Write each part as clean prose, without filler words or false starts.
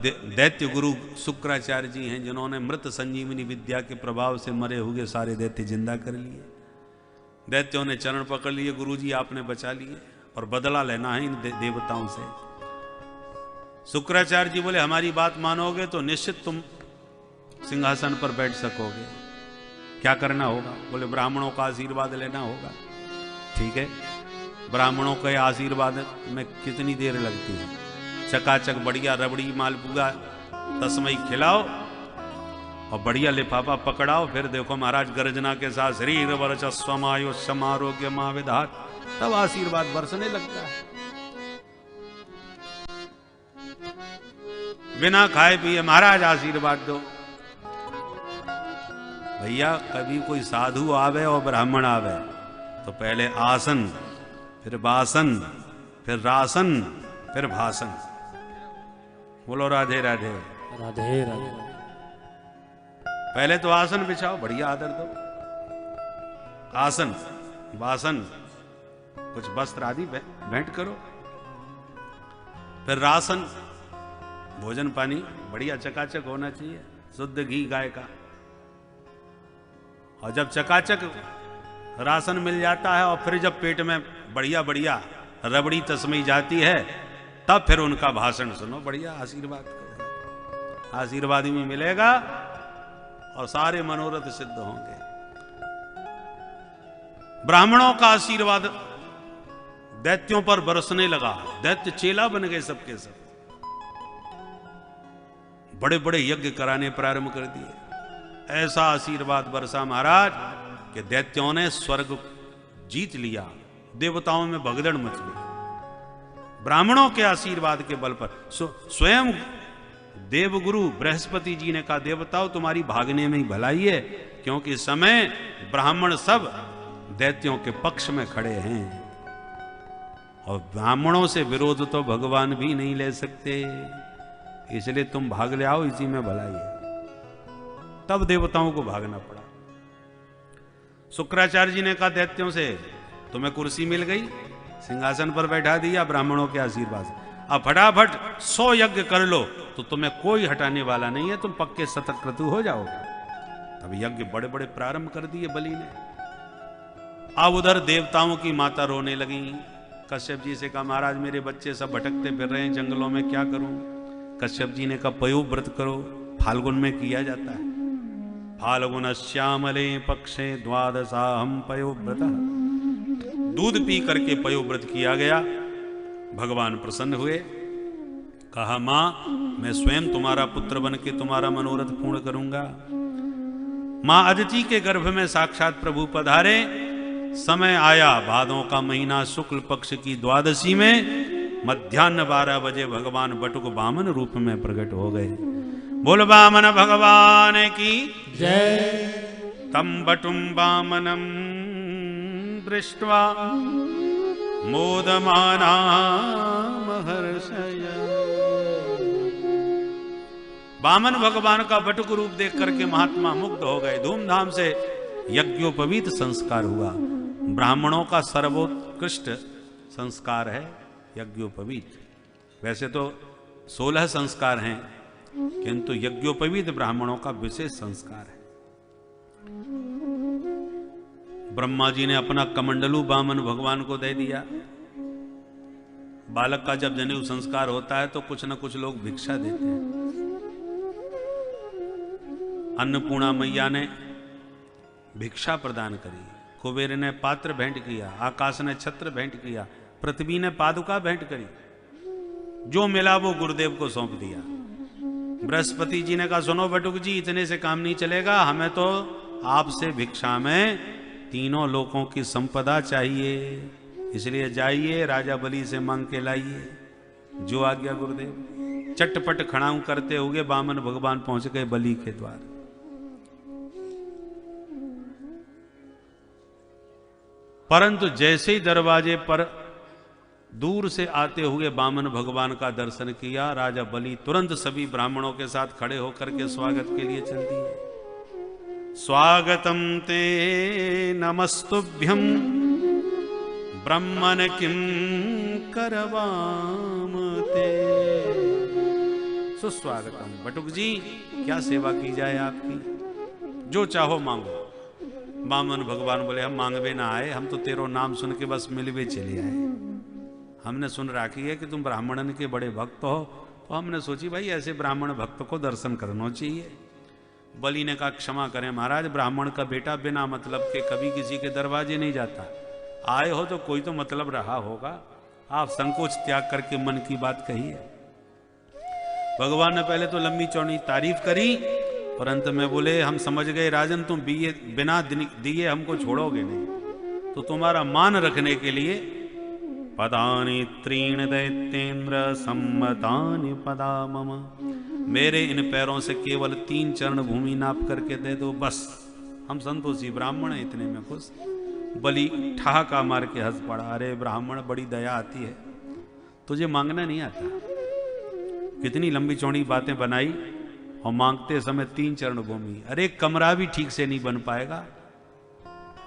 दैत्य गुरु शुक्राचार्य जी हैं, जिन्होंने मृत संजीवनी विद्या के प्रभाव से मरे हुए सारे दैत्य जिंदा कर लिए। दैत्यों ने चरण पकड़ लिए, गुरुजी आपने बचा लिए और बदला लेना है इन देवताओं से। शुक्राचार्य जी बोले हमारी बात मानोगे तो निश्चित तुम सिंहासन पर बैठ सकोगे। क्या करना होगा? बोले ब्राह्मणों का आशीर्वाद लेना होगा। ठीक है, ब्राह्मणों के आशीर्वाद में कितनी देर लगती है? चकाचक बढ़िया रबड़ी मालपुआ तस्मई खिलाओ और बढ़िया लिफाफा पकड़ाओ, फिर देखो महाराज गर्जना के साथ शरीर वर्चस्वमायो समारोग्य माविधात, तब आशीर्वाद बरसने लगता है। बिना खाए पिए महाराज आशीर्वाद दो। भैया कभी कोई साधु आवे और ब्राह्मण आवे तो पहले आसन, फिर बासन, फिर रासन, फिर भाषण। बोलो राधे राधे। राधे राधे। पहले तो आसन बिछाओ, बढ़िया आदर दो। आसन, बासन, कुछ वस्त्र आदि भेंट करो। फिर रासन, भोजन पानी बढ़िया चकाचक होना चाहिए, शुद्ध घी गाय का। और जब चकाचक राशन मिल जाता है और फिर जब पेट में बढ़िया बढ़िया रबड़ी तस्मई जाती है, तब फिर उनका भाषण सुनो, बढ़िया आशीर्वाद करो। आशीर्वाद भी मिलेगा और सारे मनोरथ सिद्ध होंगे। ब्राह्मणों का आशीर्वाद दैत्यों पर बरसने लगा। दैत्य चेला बन गए सबके सब। बड़े बड़े यज्ञ कराने प्रारंभ कर दिए। ऐसा आशीर्वाद बरसा महाराज कि दैत्यों ने स्वर्ग जीत लिया, देवताओं में भगदड़ मच गई। ब्राह्मणों के आशीर्वाद के बल पर स्वयं देवगुरु बृहस्पति जी ने कहा देवताओं तुम्हारी भागने में ही भलाई है, क्योंकि इस समय ब्राह्मण सब दैत्यों के पक्ष में खड़े हैं और ब्राह्मणों से विरोध तो भगवान भी नहीं ले सकते, इसलिए तुम भाग ले आओ, इसी में भलाई है। तब देवताओं को भागना पड़ा। शुक्राचार्य जी ने कहा दैत्यों से तुम्हें कुर्सी मिल गई, सिंहासन पर बैठा दिया ब्राह्मणों के आशीर्वाद से, अब फटाफट 100 यज्ञ कर लो तो तुम्हें कोई हटाने वाला नहीं है, तुम पक्के शतक्रतु हो जाओगे। तब यज्ञ बड़े बड़े प्रारंभ कर दिए बलि ने। अब उधर देवताओं की माता रोने लगी। कश्यप जी से कहा महाराज मेरे बच्चे सब भटकते फिर रहे हैं जंगलों में, क्या करूं? कश्यप जी ने कहा पयो व्रत करो, फाल्गुन में किया जाता है। फाल्गुन श्यामले पक्षे द्वादशाहम पयो व्रत। दूध पी करके पयो व्रत किया गया। भगवान प्रसन्न हुए, कहा मां मैं स्वयं तुम्हारा पुत्र बन के तुम्हारा मनोरथ पूर्ण करूंगा। मां अदिति के गर्भ में साक्षात प्रभु पधारे। समय आया भादों का महीना शुक्ल पक्ष की द्वादशी में, मध्याह्न 12 बजे भगवान बटुक वामन रूप में प्रकट हो गए। बोल वामन भगवान की जय। तम बटुम वामनम दृष्ट्वा मोदमाना महर्षय। वामन भगवान का बटुक रूप देख करके महात्मा मुग्ध हो गए। धूमधाम से यज्ञोपवीत संस्कार हुआ। ब्राह्मणों का सर्वोत्कृष्ट संस्कार है यज्ञोपवीत। वैसे तो 16 संस्कार हैं, किंतु यज्ञोपवीत ब्राह्मणों का विशेष संस्कार है। ब्रह्मा जी ने अपना कमंडलू वामन भगवान को दे दिया। बालक का जब जनेऊ संस्कार होता है तो कुछ न कुछ लोग भिक्षा देते हैं। अन्नपूर्णा मैया ने भिक्षा प्रदान करी, कुबेर ने पात्र भेंट किया, आकाश ने छत्र भेंट किया, पृथ्वी ने पादुका भेंट करी। जो मिला वो गुरुदेव को सौंप दिया। बृहस्पति जी ने कहा सुनो बटुक जी इतने से काम नहीं चलेगा, हमें तो आपसे भिक्षा में तीनों लोकों की संपदा चाहिए, इसलिए जाइए राजा बलि से मांग के लाइए। जो आ गया गुरुदेव। चटपट खड़ाऊ करते हुए वामन भगवान पहुंच गए बलि के द्वार। परंतु जैसे ही दरवाजे पर दूर से आते हुए वामन भगवान का दर्शन किया, राजा बलि तुरंत सभी ब्राह्मणों के साथ खड़े होकर के स्वागत के लिए चल दिए। स्वागतम ते नमस्तुभ्यं ब्रह्मन किं करवाम ते। सुस्वागतम। बटुक जी, क्या सेवा की जाए आपकी? जो चाहो मांगो। बामन भगवान बोले, हम मांगवे ना आए, हम तो तेरो नाम सुन के बस मिलवे चले आए। हमने सुन राखी है कि तुम ब्राह्मणन के बड़े भक्त हो, तो हमने सोची भाई ऐसे ब्राह्मण भक्त को दर्शन करना चाहिए। बलि ने कहा, क्षमा करें महाराज, ब्राह्मण का बेटा बिना मतलब के कभी किसी के दरवाजे नहीं जाता। आए हो तो कोई तो मतलब रहा होगा, आप संकोच त्याग करके मन की बात कहिए। भगवान ने पहले तो लंबी चौड़ी तारीफ करी और अंत में बोले, हम समझ गए राजन, तुम बिना दिए हमको छोड़ोगे नहीं, तो तुम्हारा मान रखने के लिए पदानि त्रीण दैत्येन्द्र सम्मतानि पदा मम, मेरे इन पैरों से केवल 3 चरण भूमि नाप करके दे दो, बस हम संतोषी ब्राह्मण हैं, इतने में खुश। बलि ठहाका मार के हंस पड़ा, अरे ब्राह्मण बड़ी दया आती है, तुझे मांगना नहीं आता। कितनी लंबी चौड़ी बातें बनाई और मांगते समय 3 चरण भूमि। अरे कमरा भी ठीक से नहीं बन पाएगा।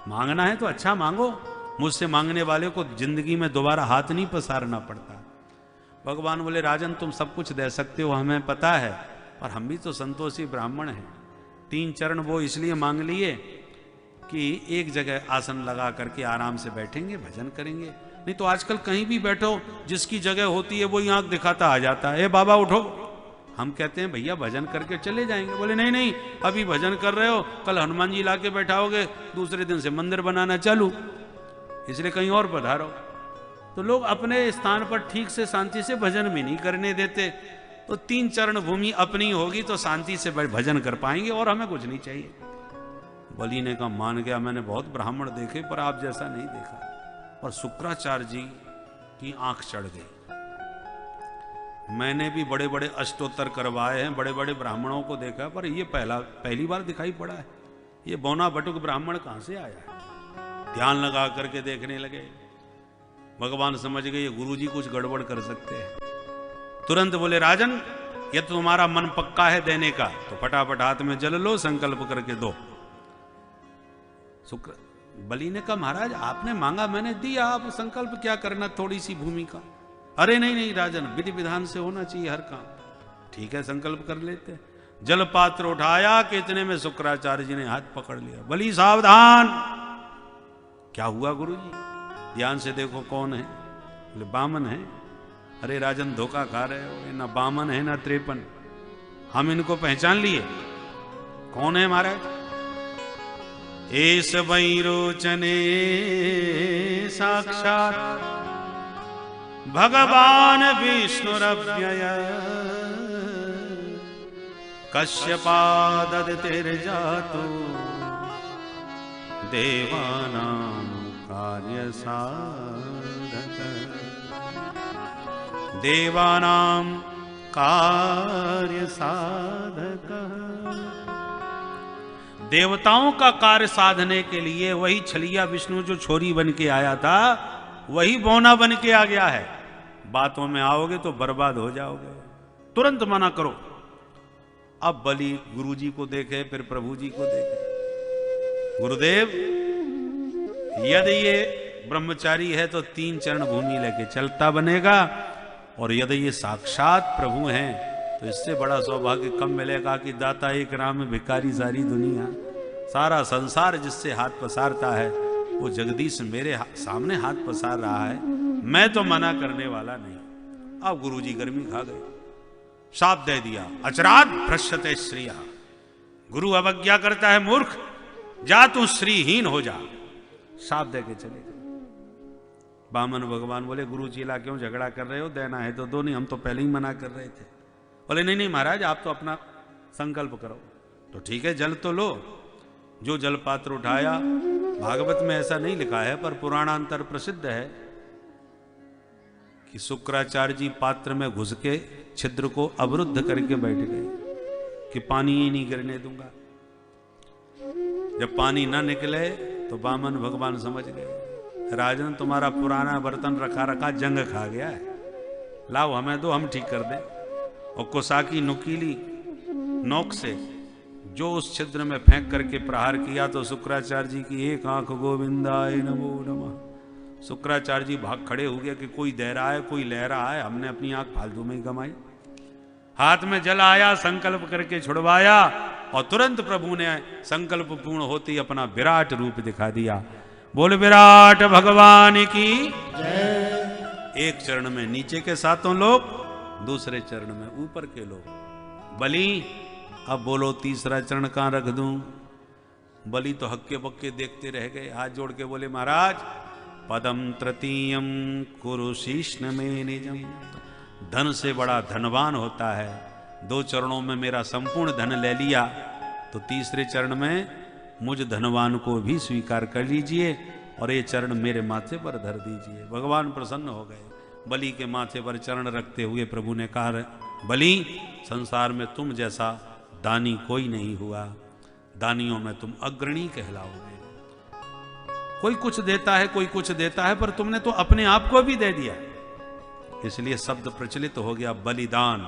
मांगना है तो अच्छा मांगो, मुझसे मांगने वाले को जिंदगी में दोबारा हाथ नहीं पसारना पड़ता। भगवान बोले, राजन तुम सब कुछ दे सकते हो, हमें पता है, पर हम भी तो संतोषी ब्राह्मण हैं। 3 चरण वो इसलिए मांग लिए कि एक जगह आसन लगा करके आराम से बैठेंगे, भजन करेंगे। नहीं तो आजकल कहीं भी बैठो, जिसकी जगह होती है वही आंख दिखाता आ जाता है, ए बाबा उठो। हम कहते हैं भैया भजन करके चले जाएंगे। बोले नहीं नहीं, अभी भजन कर रहे हो, कल हनुमान जी ला के बैठाओगे, दूसरे दिन से मंदिर बनाना चालू, इसलिए कहीं और पधारो। तो लोग अपने स्थान पर ठीक से शांति से भजन भी नहीं करने देते। तो 3 चरण भूमि अपनी होगी तो शांति से भजन कर पाएंगे, और हमें कुछ नहीं चाहिए। बलि ने कहा, मान गया, मैंने बहुत ब्राह्मण देखे पर आप जैसा नहीं देखा। और शुक्राचार्य जी की आंख चढ़ गई। मैंने भी बड़े बड़े अष्टोत्तर करवाए हैं, बड़े बड़े ब्राह्मणों को देखा, पर ये पहली बार दिखाई पड़ा है। ये बौना बटुक ब्राह्मण कहां से आया है? ध्यान लगा करके देखने लगे। भगवान समझ गए ये गुरुजी कुछ गड़बड़ कर सकते हैं। तुरंत बोले, राजन ये तो तुम्हारा मन पक्का है देने का, तो फटाफट हाथ में जल लो, संकल्प करके दो। बलि ने कहा, महाराज आपने मांगा मैंने दिया, आप संकल्प क्या करना थोड़ी सी भूमि का? अरे नहीं नहीं राजन, विधि विधान से होना चाहिए हर काम। ठीक है, संकल्प कर लेते। जल पात्र उठाया कि इतने में शुक्राचार्य जी ने हाथ पकड़ लिया। बलि सावधान। क्या हुआ गुरुजी? ध्यान से देखो कौन है। बोले बामन है। अरे राजन धोखा खा रहे हो, ना बामन है ना 53, हम इनको पहचान लिए। कौन है महाराज? एस वैरोचने साक्षात भगवान विष्णुरव्यय कश्यपादतिर्जातो देवानां कार्य साधक, देवानां कार्य साधक। देवताओं का कार्य साधने के लिए वही छलिया विष्णु जो छोरी बन के आया था, वही बौना बन के आ गया है। बातों में आओगे तो बर्बाद हो जाओगे, तुरंत मना करो। अब बलि गुरुजी को देखे, फिर प्रभु जी को देखे। गुरुदेव यदि ये ब्रह्मचारी है तो 3 चरण भूमि लेके चलता बनेगा, और यदि ये साक्षात प्रभु हैं तो इससे बड़ा सौभाग्य कम मिलेगा कि दाता एक राम में भिखारी सारी दुनिया। सारा संसार जिससे हाथ पसारता है वो जगदीश मेरे सामने हाथ पसार रहा है, मैं तो मना करने वाला नहीं। अब गुरुजी गर्मी खा गए, शाप दे दिया, अचरात भ्रष्यते श्रिया। गुरु अवज्ञा करता है मूर्ख, जा तू श्रीहीन हो जा। शाप दे के चले गए। बामन भगवान बोले, गुरु चीला क्यों झगड़ा कर रहे हो? देना है तो दो, नहीं हम तो पहले ही मना कर रहे थे। बोले नहीं नहीं महाराज, आप तो अपना संकल्प करो। तो ठीक है, जल तो लो। जो जल पात्र उठाया, भागवत में ऐसा नहीं लिखा है पर पुराणांतर प्रसिद्ध है कि शुक्राचार्य जी पात्र में घुस के छिद्र को अवरुद्ध करके बैठ गए कि पानी ही नहीं गिरने दूंगा। जब पानी ना निकले तो बामन भगवान समझ गए, राजन तुम्हारा पुराना बर्तन रखा रखा जंग खा गया है, लाओ हमें दो, हम ठीक कर दें। और कोसा की नुकीली नोक से जो उस छिद्र में फेंक करके प्रहार किया तो शुक्राचार्य जी की एक आंख गोविंदाय नमो नमः। शुक्राचार्य जी भाग खड़े हो गए कि कोई दे रहा है, कोई ले रहा है, हमने अपनी आंख फालतू में ही गमाई। हाथ में जल आया, संकल्प करके छुड़वाया और तुरंत प्रभु ने संकल्प पूर्ण होते ही अपना विराट रूप दिखा दिया। बोल विराट भगवान की जय। एक चरण में नीचे के सातों लोग, दूसरे चरण में ऊपर के लोग। बलि अब बोलो तीसरा चरण कहां रख दूं? बलि तो हक्के बक्के देखते रह गए, हाथ जोड़ के बोले महाराज पदम तृतीयम कुरु शीष्ण में निजम। धन से बड़ा धनवान होता है, 2 चरणों में मेरा संपूर्ण धन ले लिया, तो तीसरे चरण में मुझ धनवान को भी स्वीकार कर लीजिए और ये चरण मेरे माथे पर धर दीजिए। भगवान प्रसन्न हो गए। बलि के माथे पर चरण रखते हुए प्रभु ने कहा, बलि संसार में तुम जैसा दानी कोई नहीं हुआ, दानियों में तुम अग्रणी कहलाओगे। कोई कुछ देता है, कोई कुछ देता है, पर तुमने तो अपने आप को भी दे दिया। इसलिए शब्द प्रचलित हो गया बलिदान।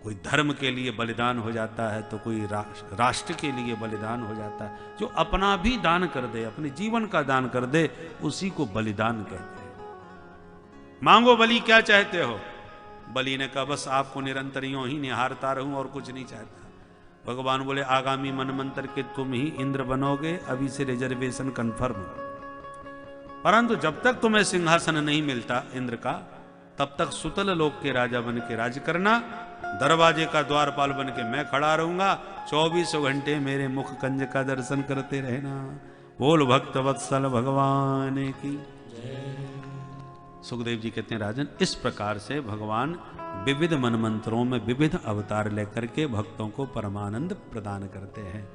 कोई धर्म के लिए बलिदान हो जाता है तो कोई राष्ट्र के लिए बलिदान हो जाता है। जो अपना भी दान कर दे, अपने जीवन का दान कर दे, उसी को बलिदान कहते हैं। मांगो बलि क्या चाहते हो? बलि ने कहा बस आपको निरंतर यूं ही निहारता रहूं और कुछ नहीं चाहता। भगवान बोले आगामी मनमंत्र के तुम ही इंद्र बनोगे, अभी से रिजर्वेशन कंफर्म। परंतु जब तक तुम्हें सिंहासन नहीं मिलता इंद्र का, तब तक सुतल लोक के राजा बन के राज करना, दरवाजे का द्वारपाल बन के मैं खड़ा रहूंगा, 24 घंटे मेरे मुख कंज का दर्शन करते रहना। बोल भक्त वत्सल भगवान की। सुखदेव जी कहते हैं राजन, इस प्रकार से भगवान विविध मनमंत्रों में विविध अवतार लेकर के भक्तों को परमानंद प्रदान करते हैं।